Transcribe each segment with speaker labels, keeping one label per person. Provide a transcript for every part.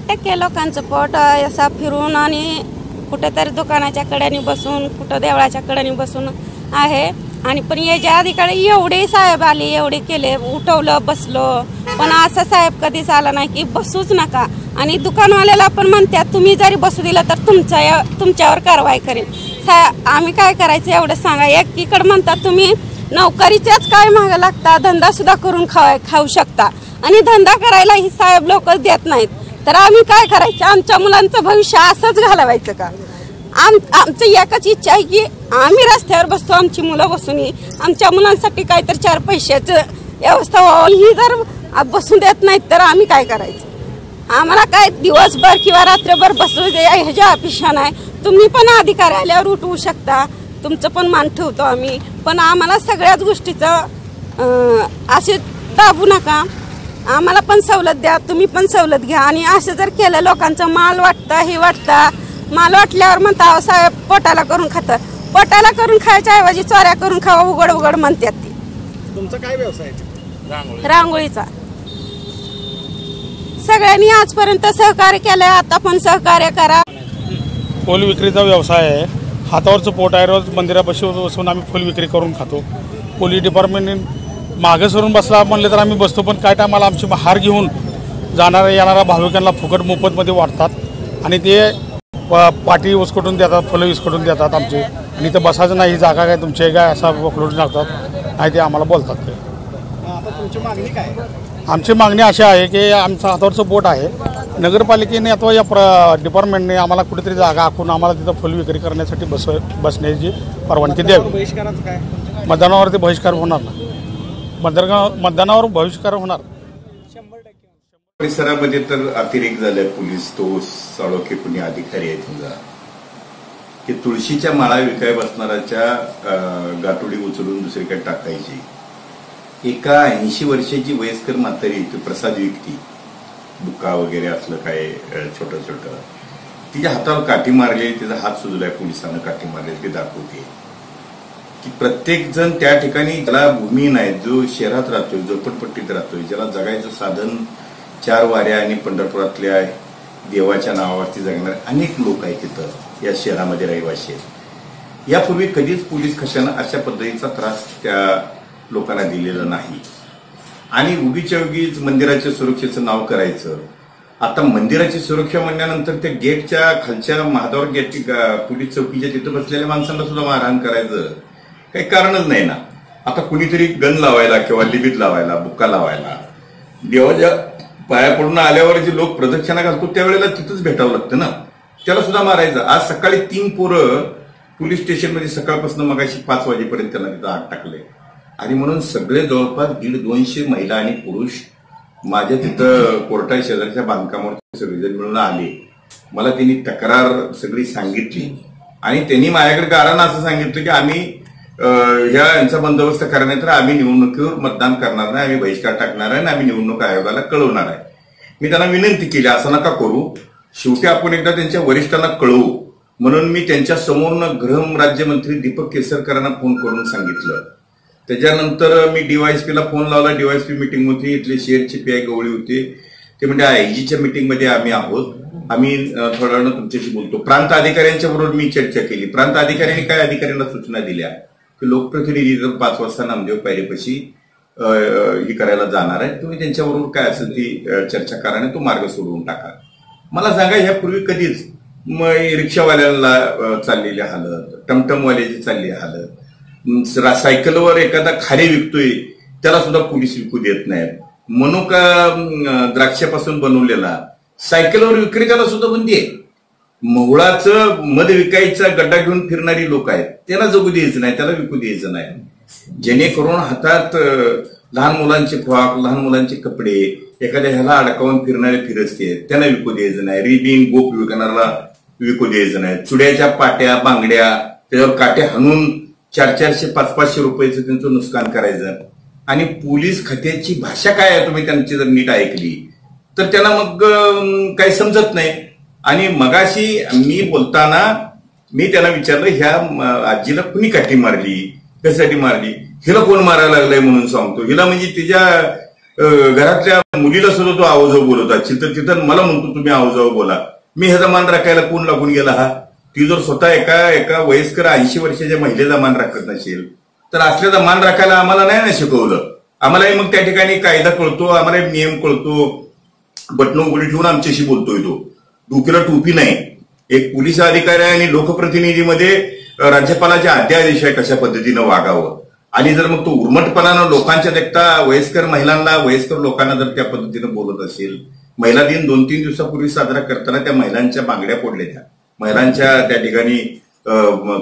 Speaker 1: 90% लोकांचं पोट असा फिरून आणि कुठेतरी दुकानाच्या कड्याने बसून कुठं देवळाच्या कड्याने बसून आहे। आणि पण याच्या आधीकडे एवढे साहेब आले, एवढे केले, उठवलं बसलो, पण असं साहेब कधीच आला नाही की बसूच नका। आणि दुकानवाल्याला पण म्हणतात तुम्ही जरी बसू दिलं तर तुमच्यावर कारवाई करेन। आम्ही काय करायचं एवढं सांगा। एकीकडे म्हणतात तुम्ही नोकरीच्याच काय मागं लागता, धंदा सुद्धा करून खाऊ शकता आणि धंदा करायला ही साहेब लोकच देत नाहीत, तर आम्ही काय करायचं? आमच्या मुलांचं भविष्य असंच घालवायचं का? आमची एकच इच्छा आहे की आम्ही रस्त्यावर बसतो, आमची मुलं बसून आमच्या मुलांसाठी काहीतरी 4 पैशाचं व्यवस्था व्हावी। ही जर बसून देत नाहीत तर आम्ही काय करायचं? आम्हाला काय दिवसभर किंवा रात्रभर बसू दे ह्याच्या अपेक्षा नाही। तुम्ही पण अधिकारी आल्यावर उठवू शकता, तुमचं पण मान ठेवतो आम्ही, पण आम्हाला सगळ्याच गोष्टीचं असे दाबू नका। आम्हाला पण सवलत द्या, तुम्ही पण सवलत घ्या। आणि असं जर केलं लोकांचं माल वाटतं, हे वाटतं, माल वाटल्यावर म्हणता साहेब पोटाला करून खातात, पोटाला करून खायच्या ऐवजी चोऱ्या करून खावा उघड उघड म्हणतात ती।
Speaker 2: तुमचा काय व्यवसाय?
Speaker 1: रांगोळीचा। सगळ्यांनी आजपर्यंत सहकार्य केलंय, आता पण सहकार्य करा।
Speaker 3: फुल विक्रीचा व्यवसाय आहे। हातावरचं पोट आहे, रोज मंदिरापाशी बसून आम्ही फुल विक्री करून खातो। पोलीस डिपार्टमेंटने मागे सरून बसला म्हणले तर आम्ही बसतो, पण काय टायमाला आमची हार घेऊन जाणाऱ्या येणाऱ्या भाविकांना फुकट मोफतमध्ये वाटतात आणि ते पाठी उसकटून देतात, फुलं विस्कटून देतात आमची। आणि इथं बसायचं नाही, जागा काय तुमची आहे काय असा बोखलून टाकतात, नाही ते आम्हाला बोलतात। ते
Speaker 2: आता तुमची मागणी काय?
Speaker 3: आमची मागणी अशी आहे की आमचं हातावरचं बोट आहे, नगरपालिकेने अथवा या डिपार्टमेंटने आम्हाला कुठेतरी जागा आखून आम्हाला तिथं फुल विक्री करण्यासाठी बसण्याची परवानगी द्यावी।
Speaker 2: बहिष्काराचं काय?
Speaker 3: मतदानावरती बहिष्कार होणार ना, मतदानावर बहिष्कार होणार।
Speaker 4: परिसरामध्ये तर अतिरेक झालाय। पोलीस तो साळोखे कुणी अधिकारी आहेत समजा की तुळशीच्या माळा विकाय बसणाऱ्याच्या गाठोडी उचलून दुसरीकडे टाकायची। एका 80 वर्षाची वयस्कर म्हातारी प्रसाद विकती, बुक्का वगैरे असलं काय छोटं छोटं, तिच्या हातावर काठी मारली, तिचा हात सुजलाय, पोलिसांना काठी मारली, ते दाखवते की प्रत्येक जण त्या ठिकाणी ज्याला भूमी नाही, जो शहरात राहतोय, झोपडपट्टीत राहतोय, ज्याला जगायचं साधन 4 वाऱ्या आणि पंढरपुरातल्या देवाच्या नावावरती जगणारे अनेक लोक आहेत तिथं या शहरामध्ये रहिवाशी आहेत। यापूर्वी कधीच पोलीस खात्यानं अशा पद्धतीचा त्रास त्या लोकांना दिलेला नाही आणि उगीच्या उगीच मंदिराच्या सुरक्षेचं नाव करायचं। आता मंदिराची सुरक्षा म्हणल्यानंतर त्या गेटच्या खालच्या महाद्वार गेट पोलीस चौकीच्या तिथं बसलेल्या माणसांना सुद्धा मारहाण करायचं काही कारणच नाही ना। आता कुणीतरी गन लावायला किंवा लिबीत लावायला, बुक्का लावायला, देवाच्या पाया पडून आल्यावर जे लोक प्रदक्षिणा घालतो त्यावेळेला तिथंच भेटावं लागतं ना, त्याला सुद्धा मारायचं। आज सकाळी 3 पोरं पोलीस स्टेशनमध्ये सकाळपासून मगाशी 5 वाजेपर्यंत त्यांना तिथं आत टाकले आणि म्हणून सगळे जवळपास 150-200 महिला आणि पुरुष माझ्या तिथं कोर्टा शेजारच्या बांधकामावर सगळेजण मिळून आले। मला त्यांनी तक्रार सगळी सांगितली आणि त्यांनी माझ्याकडे कारण असं सांगितलं की आम्ही यांचा बंदोबस्त करण्यात आम्ही निवडणुकीवर मतदान करणार नाही, आम्ही बहिष्कार टाकणार आहे आणि आम्ही निवडणूक आयोगाला कळवणार आहे। मी त्यांना विनंती केली असं नका करू, शेवटी आपण एकदा त्यांच्या वरिष्ठांना कळवू म्हणून मी त्यांच्या समोरनं गृहराज्यमंत्री दीपक केसरकरांना फोन करून सांगितलं। त्याच्यानंतर मी डीवायएसपीला फोन लावला, डीवायएसपी मीटिंग होती, इथले शेअरचे पीआय गवळी होते, ते म्हणजे आयजीच्या मीटिंगमध्ये आम्ही आहोत, आम्ही थोड्या वेळानं तुमच्याशी बोलतो। प्रांत अधिकाऱ्यांच्या बरोबर मी चर्चा केली। प्रांत अधिकाऱ्यांनी काय अधिकाऱ्यांना सूचना दिल्या की लोकप्रतिनिधी 5 वाजता नामदेव पायरीपाशी ही करायला जाणार आहे, तुम्ही त्यांच्याबरोबर काय असेल ती चर्चा करा आणि तो मार्ग सोडवून टाका। मला सांगा ह्यापूर्वी कधीच रिक्षावाल्यांना चाललेली हालत, टमटमवाल्याची चाललेली हालत, सायकलवर एखादा खारी विकतोय त्याला सुद्धा पोलीस विकू देत नाहीत, मनुका द्राक्षापासून बनवलेला सायकलवर विक्रेत्याला सुद्धा बंदी आहे, मोहळाचं मध विकायचा गड्डा घेऊन फिरणारी लोक आहेत त्याला जगू द्यायचं नाही, त्याला विकू द्यायचं नाही। जेणेकरून हातात लहान मुलांचे फ्रॉक, लहान मुलांचे कपडे एखाद्या ह्याला अडकावून फिरणारे फिरस्ते त्यांना विकू द्यायचं नाही, रिबिन गोप विकणाऱ्याला विकू द्यायचं नाही, चुड्याच्या पाट्या बांगड्या त्याच्यावर काट्या हाणून 400-500 रुपयाचं त्यांचं नुकसान करायचं। आणि पोलीस खात्याची भाषा काय आहे तुम्ही त्यांची जर नीट ऐकली तर त्यांना मग काही समजत नाही। आणि मगाशी मी बोलताना मी त्यांना विचारलं ह्या आजीला कुणी काठी मारली, कशासाठी मारली, हिला कोण मारायला लागलाय म्हणून सांगतो, हिला म्हणजे तिच्या घरातल्या मुलीला सुद्धा तो आवाजावर बोलत असेल तर तिथं मला म्हणतो तुम्ही आवाजावर बोला. मी ह्याचा मान राखायला कोण लागून गेला हा? ती जर स्वतः एका वयस्कर 80 वर्षाच्या महिलेचा मान राखत नसेल तर असल्याचा मान राखायला आम्हाला नाही ना शिकवलं. आम्हालाही मग त्या ठिकाणी कायदा कळतो, आम्हाला नियम कळतो, बटणं उघडी ठेवून आमच्याशी बोलतोय तो. डोक्याला टोपी नाही. एक पोलीस अधिकारी आणि लोकप्रतिनिधीमध्ये राज्यपालाच्या अध्यादेश आहे कशा पद्धतीनं वागावं. आणि जर मग तो उर्मटपणानं लोकांच्या देखता वयस्कर महिलांना, वयस्कर लोकांना जर त्या पद्धतीनं बोलत असेल, महिला दिन 2-3 दिवसापूर्वी साजरा करताना त्या महिलांच्या बांगड्या फोडल्या, त्या महिलांच्या त्या ठिकाणी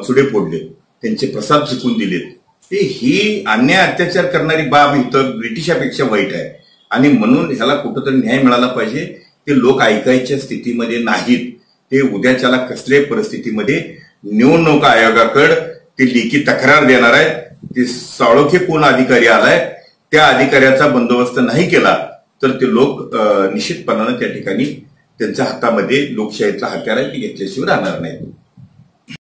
Speaker 4: चुडे फोडले, त्यांचे प्रसाद फेकून दिलेत. ही अन्याय अत्याचार करणारी बाब इथं ब्रिटिशापेक्षा वाईट आहे. आणि म्हणून ह्याला कुठंतरी न्याय मिळाला पाहिजे. ते लोक ऐकायच्या स्थितीमध्ये नाहीत. ते उद्याच्याला कसल्याही परिस्थितीमध्ये निवडणूक आयोगाकडे ते लेखी तक्रार देणार आहेत. ते साळोखे कोण अधिकारी आलाय त्या अधिकाऱ्याचा बंदोबस्त नाही केला तर ते लोक निश्चितपणानं त्या ठिकाणी त्यांच्या हातामध्ये लोकशाहीचा हत्यार आहे ती घेतल्याशिवाय राहणार नाहीत.